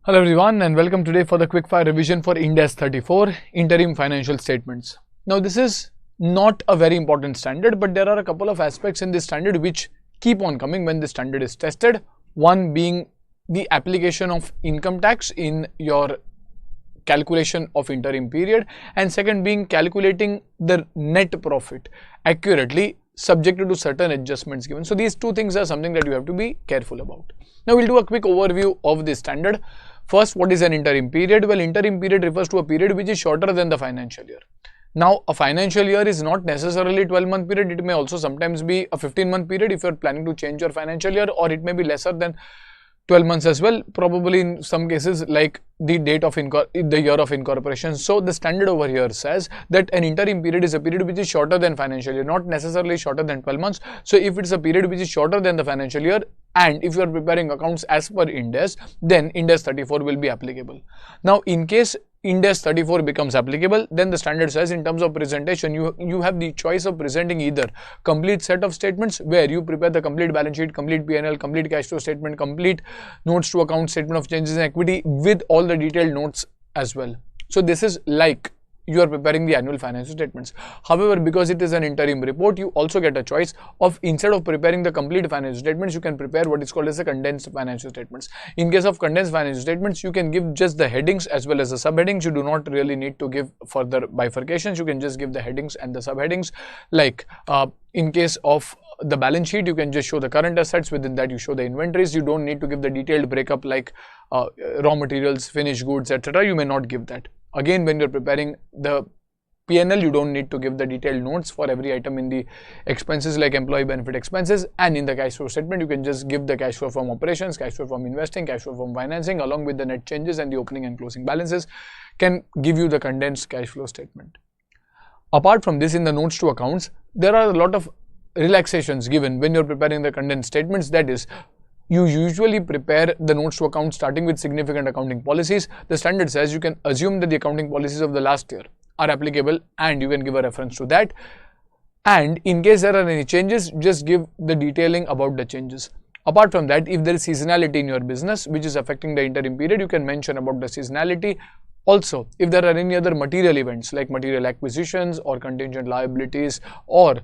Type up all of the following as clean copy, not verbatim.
Hello everyone and welcome today for the quickfire revision for Ind AS 34 interim financial statements. Now this is not a very important standard, but there are a couple of aspects in this standard which keep on coming when the standard is tested. One being the application of income tax in your calculation of interim period, and second being calculating the net profit accurately subjected to certain adjustments given. So these two things are something that you have to be careful about. Now we'll do a quick overview of this standard. First, what is an interim period? Well, interim period refers to a period which is shorter than the financial year. Now, a financial year is not necessarily 12-month period. It may also sometimes be a 15-month period if you're planning to change your financial year, or it may be lesser than 12 months as well, probably in some cases like the date of the year of incorporation. So the standard over here says that an interim period is a period which is shorter than financial year, not necessarily shorter than 12 months. So if it's a period which is shorter than the financial year, and if you are preparing accounts as per Ind AS, then Ind AS 34 will be applicable. Now, in case Ind AS 34 becomes applicable, then the standard says in terms of presentation, you have the choice of presenting either complete set of statements where you prepare the complete balance sheet, complete P&L, complete cash flow statement, complete notes to account, statement of changes in equity with all the detailed notes as well. So this is like you are preparing the annual financial statements. However, because it is an interim report, you also get a choice of, instead of preparing the complete financial statements, you can prepare what is called as a condensed financial statements. In case of condensed financial statements, you can give just the headings as well as the subheadings. You do not really need to give further bifurcations. You can just give the headings and the subheadings. Like in case of the balance sheet, you can just show the current assets. Within that, you show the inventories. You don't need to give the detailed breakup like raw materials, finished goods, etc. You may not give that. Again, when you're preparing the P&L, you don't need to give the detailed notes for every item in the expenses like employee benefit expenses, and in the cash flow statement, you can just give the cash flow from operations, cash flow from investing, cash flow from financing, along with the net changes and the opening and closing balances can give you the condensed cash flow statement. Apart from this, in the notes to accounts, there are a lot of relaxations given when you're preparing the condensed statements. That is, you usually prepare the notes to account starting with significant accounting policies. The standard says you can assume that the accounting policies of the last year are applicable and you can give a reference to that. And in case there are any changes, just give the detailing about the changes. Apart from that, if there is seasonality in your business which is affecting the interim period, you can mention about the seasonality. Also, if there are any other material events like material acquisitions or contingent liabilities or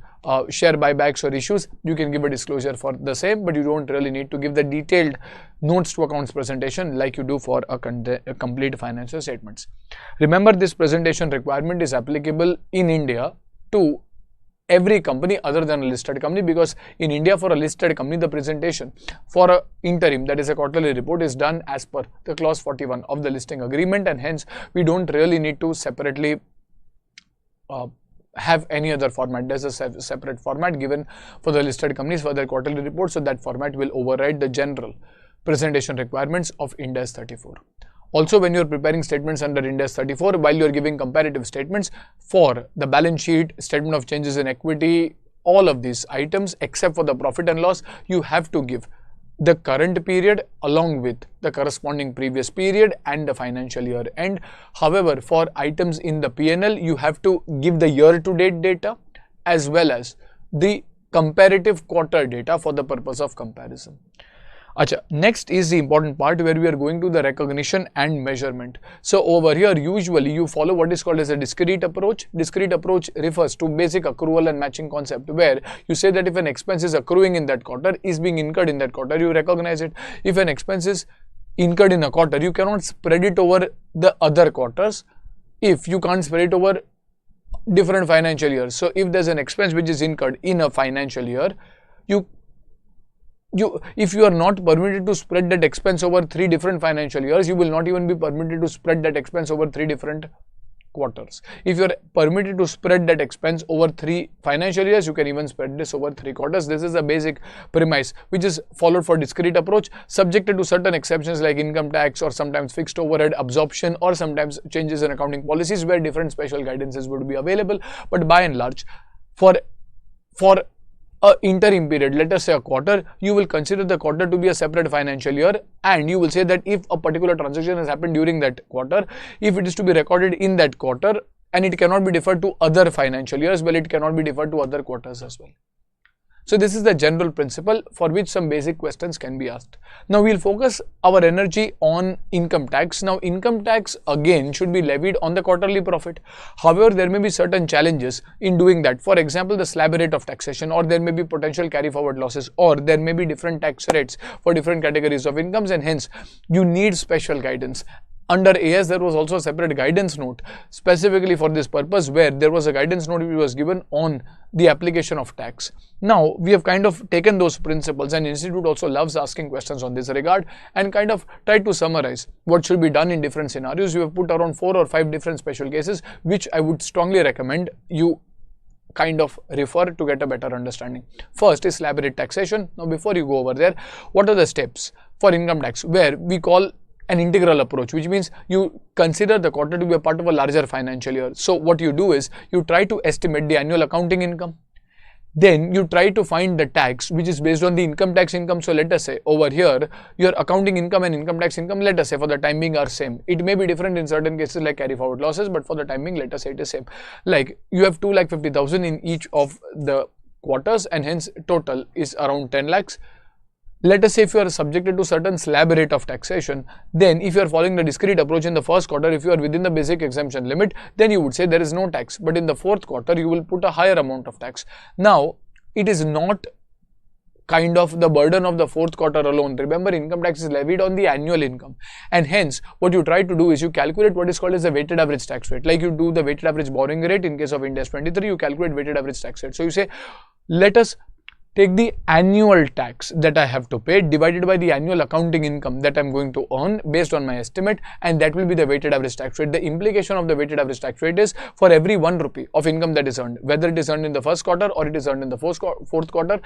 share buybacks or issues, you can give a disclosure for the same, but you don't really need to give the detailed notes to accounts presentation like you do for a complete financial statements. Remember, this presentation requirement is applicable in India to every company other than a listed company, because in India for a listed company the presentation for a interim, that is a quarterly report, is done as per the clause 41 of the listing agreement, and hence we don't really need to separately have any other format. There's a separate format given for the listed companies for their quarterly report, so that format will override the general presentation requirements of Ind AS 34. Also, when you are preparing statements under Ind AS 34, while you are giving comparative statements for the balance sheet, statement of changes in equity, all of these items except for the profit and loss, you have to give the current period along with the corresponding previous period and the financial year end. However, for items in the P&L, you have to give the year-to-date data as well as the comparative quarter data for the purpose of comparison. Achha, next is the important part where we are going to the recognition and measurement. So over here, usually you follow what is called as a discrete approach. Discrete approach refers to basic accrual and matching concept, where you say that if an expense is accruing in that quarter, is being incurred in that quarter, you recognize it. If an expense is incurred in a quarter, you cannot spread it over the other quarters if you can't spread it over different financial years. So if there's an expense which is incurred in a financial year, if you are not permitted to spread that expense over 3 different financial years, you will not even be permitted to spread that expense over 3 different quarters. If you are permitted to spread that expense over 3 financial years, you can even spread this over 3 quarters. This is a basic premise which is followed for discrete approach, subjected to certain exceptions like income tax or sometimes fixed overhead absorption or sometimes changes in accounting policies where different special guidances would be available. But by and large, for a interim period, let us say a quarter, you will consider the quarter to be a separate financial year, and you will say that if a particular transaction has happened during that quarter, if it is to be recorded in that quarter and it cannot be deferred to other financial years, well, it cannot be deferred to other quarters as well. So this is the general principle for which some basic questions can be asked. Now we'll focus our energy on income tax. Now income tax again should be levied on the quarterly profit. However, there may be certain challenges in doing that. For example, the slab rate of taxation, or there may be potential carry forward losses, or there may be different tax rates for different categories of incomes, and hence you need special guidance. Under AS, there was also a separate guidance note specifically for this purpose, where there was a guidance note which was given on the application of tax. Now, we have kind of taken those principles, and Institute also loves asking questions on this regard, and kind of tried to summarize what should be done in different scenarios. We have put around 4 or 5 different special cases, which I would strongly recommend you kind of refer to get a better understanding. First is slab rate taxation. Now, before you go over there, what are the steps for income tax, where we call an integral approach, which means you consider the quarter to be a part of a larger financial year. So what you do is you try to estimate the annual accounting income. Then you try to find the tax which is based on the income tax income. So let us say over here, your accounting income and income tax income, let us say for the time being, are same. It may be different in certain cases like carry forward losses, but for the time being, let us say it is same. Like you have 2,50,000 in each of the quarters, and hence total is around 10 lakhs. Let us say if you are subjected to certain slab rate of taxation, then if you are following the discrete approach in the first quarter, if you are within the basic exemption limit, then you would say there is no tax. But in the fourth quarter, you will put a higher amount of tax. Now, it is not kind of the burden of the fourth quarter alone. Remember, income tax is levied on the annual income, and hence what you try to do is you calculate what is called as the weighted average tax rate. Like you do the weighted average borrowing rate in case of Ind AS 23, you calculate weighted average tax rate. So you say, let us take the annual tax that I have to pay divided by the annual accounting income that I'm going to earn based on my estimate, and that will be the weighted average tax rate. The implication of the weighted average tax rate is for every 1 rupee of income that is earned, whether it is earned in the first quarter or it is earned in the fourth quarter,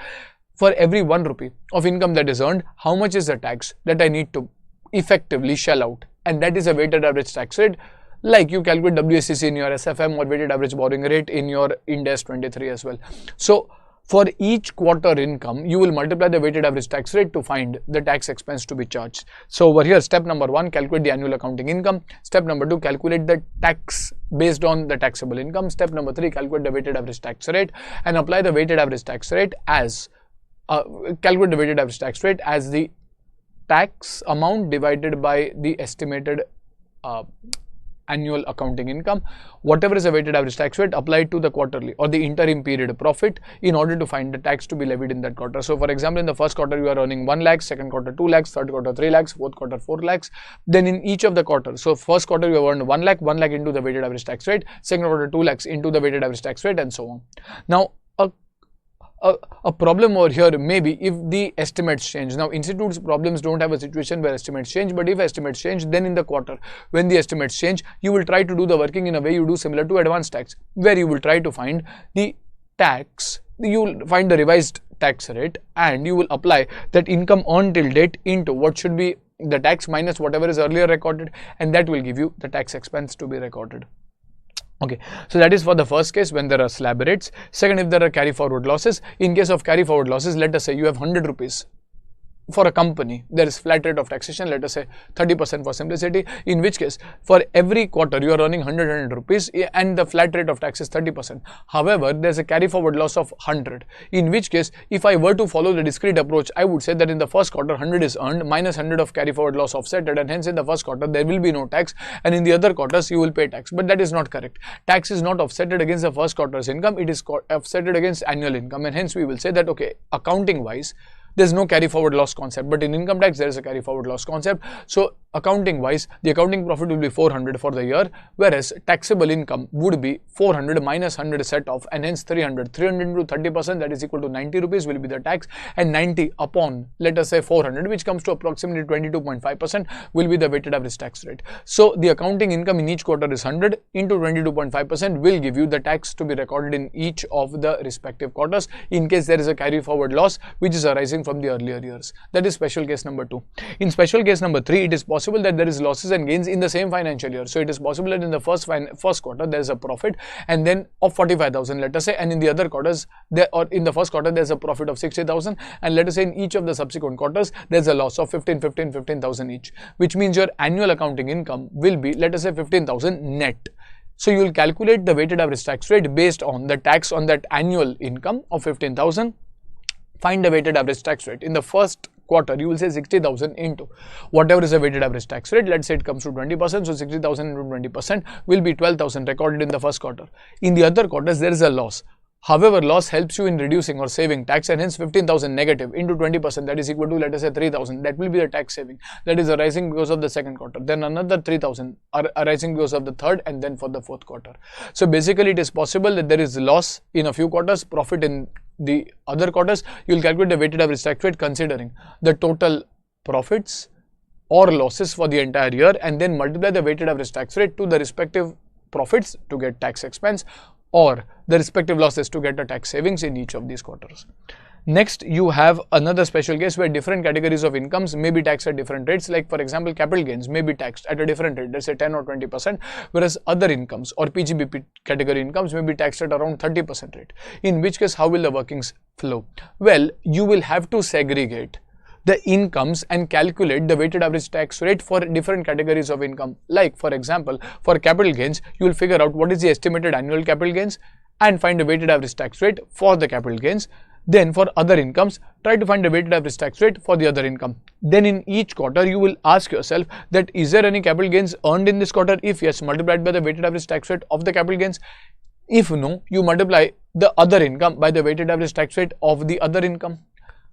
for every 1 rupee of income that is earned, how much is the tax that I need to effectively shell out, and that is a weighted average tax rate. Like you calculate WSCC in your SFM or weighted average borrowing rate in your Ind AS 23 as well. So for each quarter income, you will multiply the weighted average tax rate to find the tax expense to be charged. So over here, step number 1, calculate the annual accounting income. Step number 2, calculate the tax based on the taxable income. Step number 3, calculate the weighted average tax rate and apply the weighted average tax rate as calculate the weighted average tax rate as the tax amount divided by the estimated annual accounting income. Whatever is the weighted average tax rate, applied to the quarterly or the interim period profit in order to find the tax to be levied in that quarter. So for example, in the first quarter you are earning 1 lakh, second quarter 2 lakhs, third quarter 3 lakhs, fourth quarter 4 lakhs. Then in each of the quarters, so first quarter you have earned 1 lakh into the weighted average tax rate, second quarter 2 lakhs into the weighted average tax rate, and so on. Now a problem over here may be if the estimates change. Now institutes problems don't have a situation where estimates change, but if estimates change, then in the quarter when the estimates change, you will try to do the working in a way you do similar to advanced tax, where you will try to find the tax, you will find the revised tax rate, and you will apply that income earned till date into what should be the tax minus whatever is earlier recorded, and that will give you the tax expense to be recorded. Okay, so that is for the first case when there are slab rates. Second, if there are carry forward losses. In case of carry forward losses, let us say you have 100 rupees. For a company, there is flat rate of taxation, let us say 30% for simplicity, in which case for every quarter you are earning 100 rupees and the flat rate of tax is 30%. However, there is a carry forward loss of 100, in which case if I were to follow the discrete approach, I would say that in the first quarter 100 is earned minus 100 of carry forward loss offsetted, and hence in the first quarter there will be no tax, and in the other quarters you will pay tax. But that is not correct. Tax is not offsetted against the first quarter's income, it is offsetted against annual income, and hence we will say that okay, accounting wise there is no carry forward loss concept, but in income tax there is a carry forward loss concept. So accounting wise, the accounting profit will be 400 for the year, whereas taxable income would be 400 minus 100 set off, and hence 300 into 30%, that is equal to 90 rupees will be the tax, and 90 upon let us say 400, which comes to approximately 22.5%, will be the weighted average tax rate. So the accounting income in each quarter is 100 into 22.5% will give you the tax to be recorded in each of the respective quarters in case there is a carry forward loss which is arising from the earlier years. That is special case number 2. In special case number 3, it is possible that there is losses and gains in the same financial year. So it is possible that in the first quarter there is a profit and then of 45,000, let us say, and in the other quarters or in the first quarter there is a profit of 60,000, and let us say in each of the subsequent quarters there is a loss of 15,000 each, which means your annual accounting income will be let us say 15,000 net. So you will calculate the weighted average tax rate based on the tax on that annual income of 15,000. find a weighted average tax rate. In the first quarter, you will say 60,000 into whatever is the weighted average tax rate. Let's say it comes to 20%. So 60,000 into 20% will be 12,000 recorded in the first quarter. In the other quarters, there is a loss. However, loss helps you in reducing or saving tax, and hence 15,000 negative into 20%, that is equal to, let us say, 3,000. That will be the tax saving that is arising because of the second quarter. Then another 3,000 are arising because of the third, and then for the fourth quarter. So basically, it is possible that there is loss in a few quarters, profit in the other quarters. You will calculate the weighted average tax rate considering the total profits or losses for the entire year, and then multiply the weighted average tax rate to the respective profits to get tax expense, or the respective losses to get a tax savings in each of these quarters. Next, you have another special case where different categories of incomes may be taxed at different rates. Like for example, capital gains may be taxed at a different rate, let's say 10 or 20%, whereas other incomes or PGBP category incomes may be taxed at around 30% rate. In which case, how will the workings flow? Well, you will have to segregate the incomes and calculate the weighted average tax rate for different categories of income. Like for example, for capital gains, you will figure out what is the estimated annual capital gains and find a weighted average tax rate for the capital gains. Then for other incomes, try to find a weighted average tax rate for the other income. Then in each quarter, you will ask yourself that is there any capital gains earned in this quarter? If yes, multiplied by the weighted average tax rate of the capital gains. If no, you multiply the other income by the weighted average tax rate of the other income.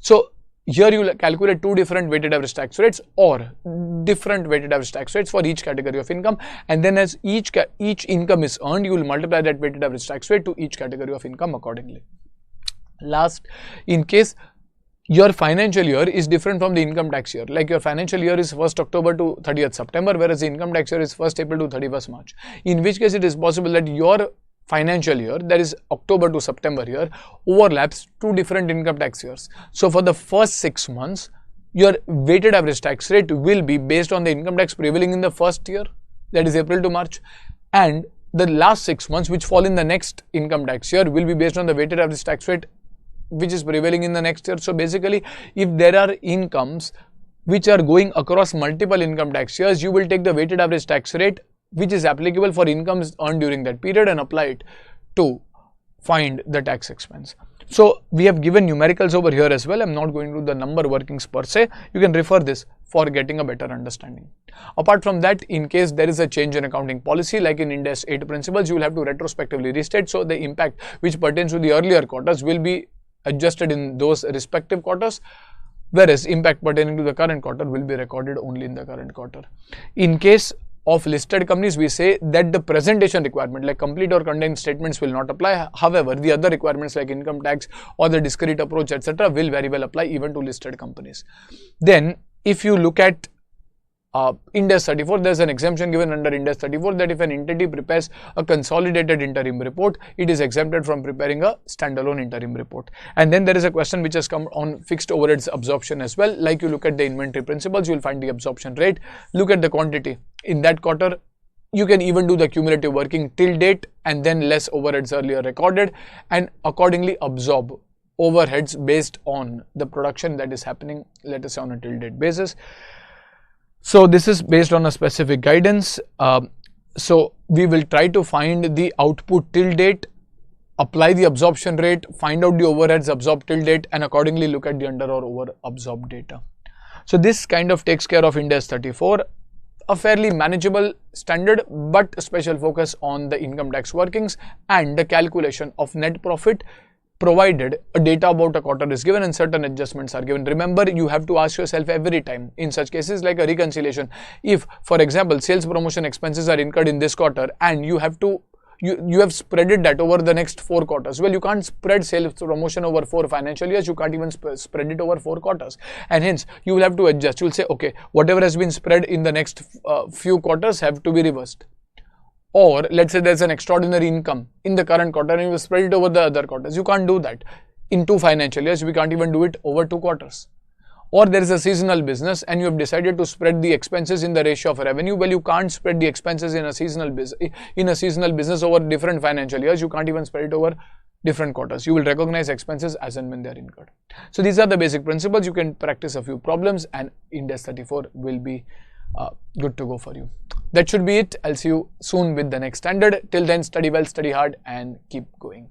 So here you will calculate two different weighted average tax rates or different weighted average tax rates for each category of income, and then as each income is earned, you will multiply that weighted average tax rate to each category of income accordingly. Last, in case your financial year is different from the income tax year, like your financial year is 1st October to 30th September, whereas the income tax year is 1st April to 31st March, in which case it is possible that your financial year, that is October to September year, overlaps two different income tax years. So for the first 6 months, your weighted average tax rate will be based on the income tax prevailing in the first year, that is April to March, and the last 6 months which fall in the next income tax year will be based on the weighted average tax rate which is prevailing in the next year. So basically, if there are incomes which are going across multiple income tax years, you will take the weighted average tax rate which is applicable for incomes earned during that period and apply it to find the tax expense. So we have given numericals over here as well. I'm not going to the number workings per se. You can refer this for getting a better understanding. Apart from that, in case there is a change in accounting policy, like in Ind AS 8 principles, you will have to retrospectively restate. So the impact which pertains to the earlier quarters will be adjusted in those respective quarters, whereas impact pertaining to the current quarter will be recorded only in the current quarter. In case of listed companies, we say that the presentation requirement like complete or condensed statements will not apply. However, the other requirements like income tax or the discrete approach, etc., will very well apply even to listed companies. Then if you look at Ind AS 34, there is an exemption given under Ind AS 34 that if an entity prepares a consolidated interim report, it is exempted from preparing a standalone interim report. And then there is a question which has come on fixed overheads absorption as well. Like you look at the inventory principles, you will find the absorption rate, look at the quantity in that quarter. You can even do the cumulative working till date and then less overheads earlier recorded, and accordingly absorb overheads based on the production that is happening, let us say on a till date basis. So this is based on a specific guidance. So we will try to find the output till date, apply the absorption rate, find out the overheads absorbed till date, and accordingly look at the under or over absorbed data. So this kind of takes care of Ind AS 34, a fairly manageable standard, but a special focus on the income tax workings and the calculation of net profit, provided a data about a quarter is given and certain adjustments are given. Remember, you have to ask yourself every time in such cases like a reconciliation, if for example sales promotion expenses are incurred in this quarter and you have to you have spreaded that over the next 4 quarters. Well, you can't spread sales promotion over 4 financial years. You can't even spread it over 4 quarters, and hence you will have to adjust. You will say, okay, whatever has been spread in the next few quarters have to be reversed. Or let's say there's an extraordinary income in the current quarter and you spread it over the other quarters. You can't do that in 2 financial years. We can't even do it over 2 quarters. Or there is a seasonal business and you have decided to spread the expenses in the ratio of revenue. Well, you can't spread the expenses in a seasonal business over different financial years. You can't even spread it over different quarters. You will recognize expenses as and when they are incurred. So these are the basic principles. You can practice a few problems and Ind AS 34 will be good to go for you. That should be it. I'll see you soon with the next standard. Till then, study well, study hard, and keep going.